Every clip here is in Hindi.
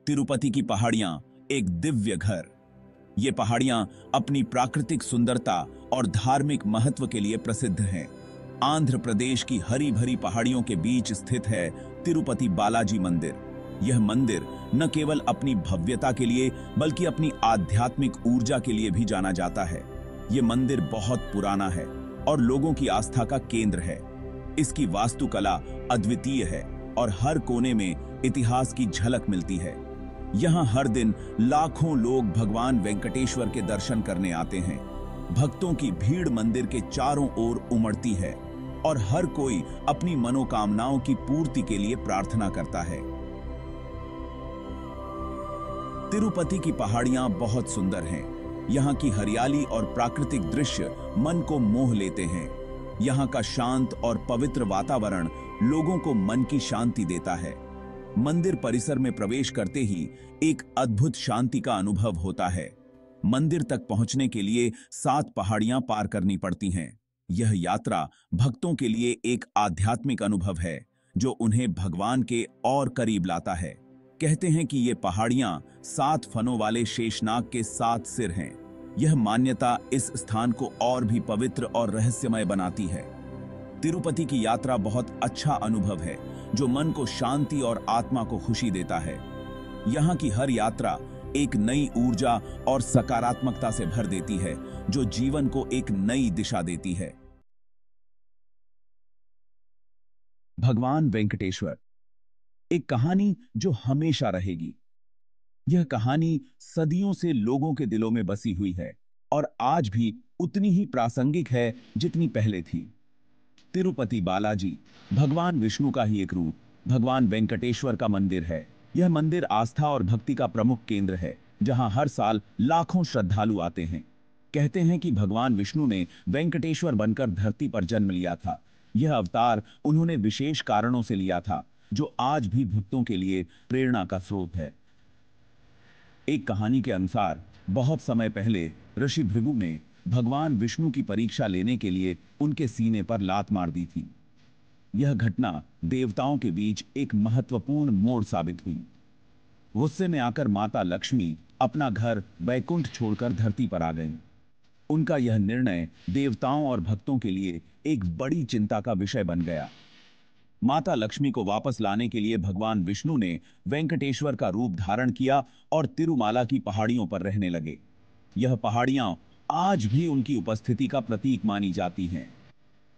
तिरुपति की पहाड़ियां एक दिव्य घर। ये पहाड़ियां अपनी प्राकृतिक सुंदरता और धार्मिक महत्व के लिए प्रसिद्ध हैं। आंध्र प्रदेश की हरी भरी पहाड़ियों के बीच स्थित है तिरुपति बालाजी मंदिर। यह मंदिर न केवल अपनी भव्यता के लिए बल्कि अपनी आध्यात्मिक ऊर्जा के लिए भी जाना जाता है। यह मंदिर बहुत पुराना है और लोगों की आस्था का केंद्र है। इसकी वास्तुकला अद्वितीय है और हर कोने में इतिहास की झलक मिलती है। यहाँ हर दिन लाखों लोग भगवान वेंकटेश्वर के दर्शन करने आते हैं। भक्तों की भीड़ मंदिर के चारों ओर उमड़ती है और हर कोई अपनी मनोकामनाओं की पूर्ति के लिए प्रार्थना करता है। तिरुपति की पहाड़ियां बहुत सुंदर हैं। यहाँ की हरियाली और प्राकृतिक दृश्य मन को मोह लेते हैं। यहाँ का शांत और पवित्र वातावरण लोगों को मन की शांति देता है। मंदिर परिसर में प्रवेश करते ही एक अद्भुत शांति का अनुभव होता है। मंदिर तक पहुंचने के लिए 7 पहाड़ियां पार करनी पड़ती हैं। यह यात्रा भक्तों के लिए एक आध्यात्मिक अनुभव है जो उन्हें भगवान के और करीब लाता है। कहते हैं कि ये पहाड़ियां 7 फनों वाले शेषनाग के 7 सिर हैं। यह मान्यता इस स्थान को और भी पवित्र और रहस्यमय बनाती है। तिरुपति की यात्रा बहुत अच्छा अनुभव है जो मन को शांति और आत्मा को खुशी देता है। यहाँ की हर यात्रा एक नई ऊर्जा और सकारात्मकता से भर देती है जो जीवन को एक नई दिशा देती है। भगवान वेंकटेश्वर, एक कहानी जो हमेशा रहेगी। यह कहानी सदियों से लोगों के दिलों में बसी हुई है और आज भी उतनी ही प्रासंगिक है जितनी पहले थी। तिरुपति बालाजी भगवान विष्णु का ही एक रूप, भगवान वेंकटेश्वर का मंदिर है। यह मंदिर आस्था और भक्ति का प्रमुख केंद्र है, जहां हर साल लाखों श्रद्धालु आते हैं। कहते हैं कि भगवान विष्णु ने वेंकटेश्वर बनकर धरती पर जन्म लिया था। यह अवतार उन्होंने विशेष कारणों से लिया था, जो आज भी भक्तों के लिए प्रेरणा का स्रोत है। एक कहानी के अनुसार बहुत समय पहले ऋषि भृगु ने भगवान विष्णु की परीक्षा लेने के लिए उनके सीने पर लात मार दी थी। यह घटना देवताओं के बीच एक महत्वपूर्ण मोड़ साबित हुई। गुस्से में आकर माता लक्ष्मी अपना घर वैकुंठ छोड़कर धरती पर आ गईं। उनका यह निर्णय देवताओं और भक्तों के लिए एक बड़ी चिंता का विषय बन गया। माता लक्ष्मी को वापस लाने के लिए भगवान विष्णु ने वेंकटेश्वर का रूप धारण किया और तिरुमाला की पहाड़ियों पर रहने लगे। यह पहाड़ियां आज भी उनकी उपस्थिति का प्रतीक मानी जाती हैं।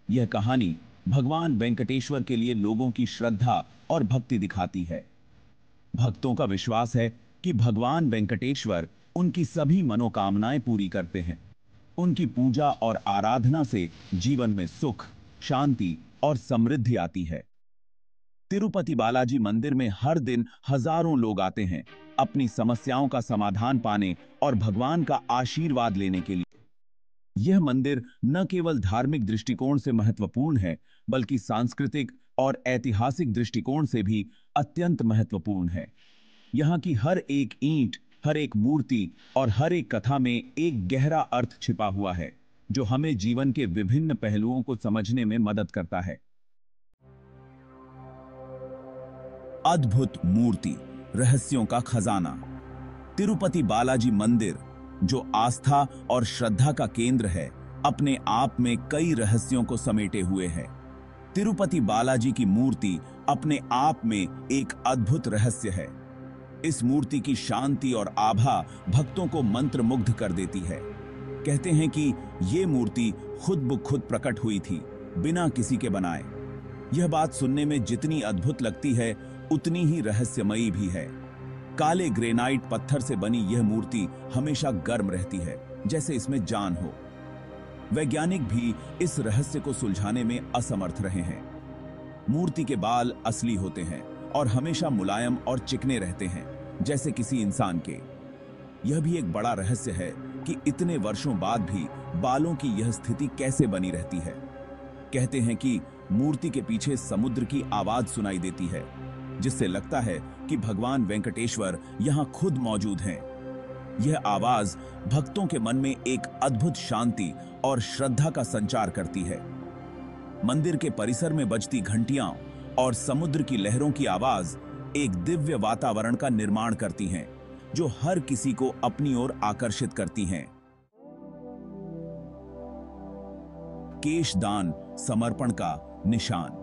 यह कहानी भगवान वेंकटेश्वर के लिए लोगों की श्रद्धा और भक्ति दिखाती है। भक्तों का विश्वास है कि भगवान वेंकटेश्वर उनकी सभी मनोकामनाएं पूरी करते हैं। उनकी पूजा और आराधना से जीवन में सुख, शांति और समृद्धि आती है। तिरुपति बालाजी मंदिर में हर दिन हजारों लोग आते हैं अपनी समस्याओं का समाधान पाने और भगवान का आशीर्वाद लेने के लिए। यह मंदिर न केवल धार्मिक दृष्टिकोण से महत्वपूर्ण है बल्कि सांस्कृतिक और ऐतिहासिक दृष्टिकोण से भी अत्यंत महत्वपूर्ण है। यहाँ की हर एक ईंट, हर एक मूर्ति और हर एक कथा में एक गहरा अर्थ छिपा हुआ है जो हमें जीवन के विभिन्न पहलुओं को समझने में मदद करता है। अद्भुत मूर्ति, रहस्यों का खजाना। तिरुपति बालाजी मंदिर, जो आस्था और श्रद्धा का केंद्र है, अपने आप में कई रहस्यों को समेटे हुए है। तिरुपति बालाजी की मूर्ति अपने आप में एक अद्भुत रहस्य है। इस मूर्ति की शांति और आभा भक्तों को मंत्रमुग्ध कर देती है। कहते हैं कि ये मूर्ति खुद ब खुद प्रकट हुई थी, बिना किसी के बनाए। यह बात सुनने में जितनी अद्भुत लगती है उतनी ही रहस्यमयी भी है। काले ग्रेनाइट पत्थर से बनी यह मूर्ति हमेशा गर्म रहती है, जैसे इसमें जान हो। वैज्ञानिक भी इस रहस्य को सुलझाने में असमर्थ रहे हैं। मूर्ति के बाल असली होते हैं और हमेशा मुलायम और चिकने रहते हैं, जैसे किसी इंसान के। यह भी एक बड़ा रहस्य है कि इतने वर्षों बाद भी बालों की यह स्थिति कैसे बनी रहती है। कहते हैं कि मूर्ति के पीछे समुद्र की आवाज सुनाई देती है, जिससे लगता है कि भगवान वेंकटेश्वर यहां खुद मौजूद हैं। यह आवाज भक्तों के मन में एक अद्भुत शांति और श्रद्धा का संचार करती है। मंदिर के परिसर में बजती घंटियां और समुद्र की लहरों की आवाज एक दिव्य वातावरण का निर्माण करती हैं, जो हर किसी को अपनी ओर आकर्षित करती हैं। केशदान समर्पण का निशान।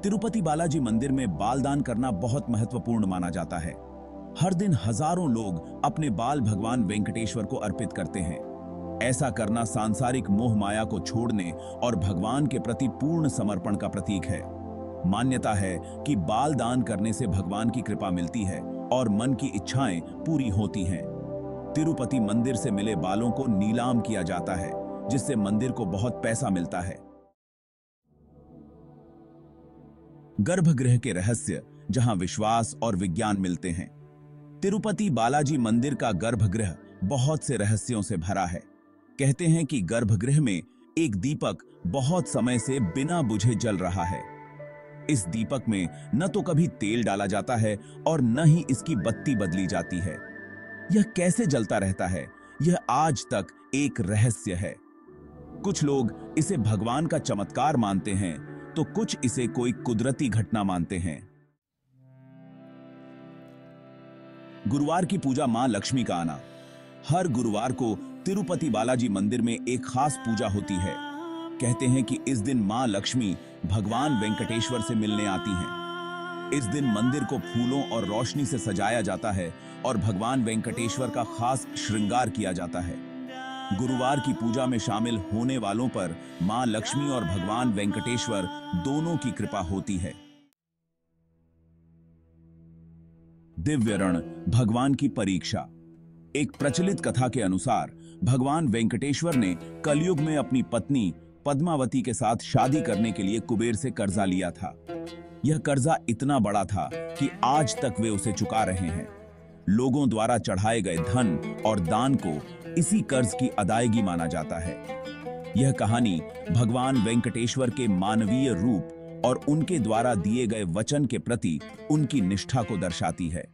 तिरुपति बालाजी मंदिर में बाल दान करना बहुत महत्वपूर्ण माना जाता है। हर दिन हजारों लोग अपने बाल भगवान वेंकटेश्वर को अर्पित करते हैं। ऐसा करना सांसारिक मोह माया को छोड़ने और भगवान के प्रति पूर्ण समर्पण का प्रतीक है। मान्यता है कि बाल दान करने से भगवान की कृपा मिलती है और मन की इच्छाएं पूरी होती हैं। तिरुपति मंदिर से मिले बालों को नीलाम किया जाता है, जिससे मंदिर को बहुत पैसा मिलता है। गर्भगृह के रहस्य, जहां विश्वास और विज्ञान मिलते हैं। तिरुपति बालाजी मंदिर का गर्भगृह बहुत से रहस्यों से भरा है। कहते हैं कि गर्भगृह में एक दीपक बहुत समय से बिना बुझे जल रहा है। इस दीपक में न तो कभी तेल डाला जाता है और न ही इसकी बत्ती बदली जाती है। यह कैसे जलता रहता है, यह आज तक एक रहस्य है। कुछ लोग इसे भगवान का चमत्कार मानते हैं, तो कुछ इसे कोई कुदरती घटना मानते हैं। गुरुवार की पूजा मां लक्ष्मी का आना। हर गुरुवार को तिरुपति बालाजी मंदिर में एक खास पूजा होती है। कहते हैं कि इस दिन मां लक्ष्मी भगवान वेंकटेश्वर से मिलने आती हैं। इस दिन मंदिर को फूलों और रोशनी से सजाया जाता है और भगवान वेंकटेश्वर का खास श्रृंगार किया जाता है। गुरुवार की पूजा में शामिल होने वालों पर मां लक्ष्मी और भगवान वेंकटेश्वर दोनों की कृपा होती है। दिव्य रण, भगवान की परीक्षा। एक प्रचलित कथा के अनुसार भगवान वेंकटेश्वर ने कलयुग में अपनी पत्नी पद्मावती के साथ शादी करने के लिए कुबेर से कर्जा लिया था। यह कर्जा इतना बड़ा था कि आज तक वे उसे चुका रहे हैं। लोगों द्वारा चढ़ाए गए धन और दान को इसी कर्ज की अदायगी माना जाता है। यह कहानी भगवान वेंकटेश्वर के मानवीय रूप और उनके द्वारा दिए गए वचन के प्रति उनकी निष्ठा को दर्शाती है।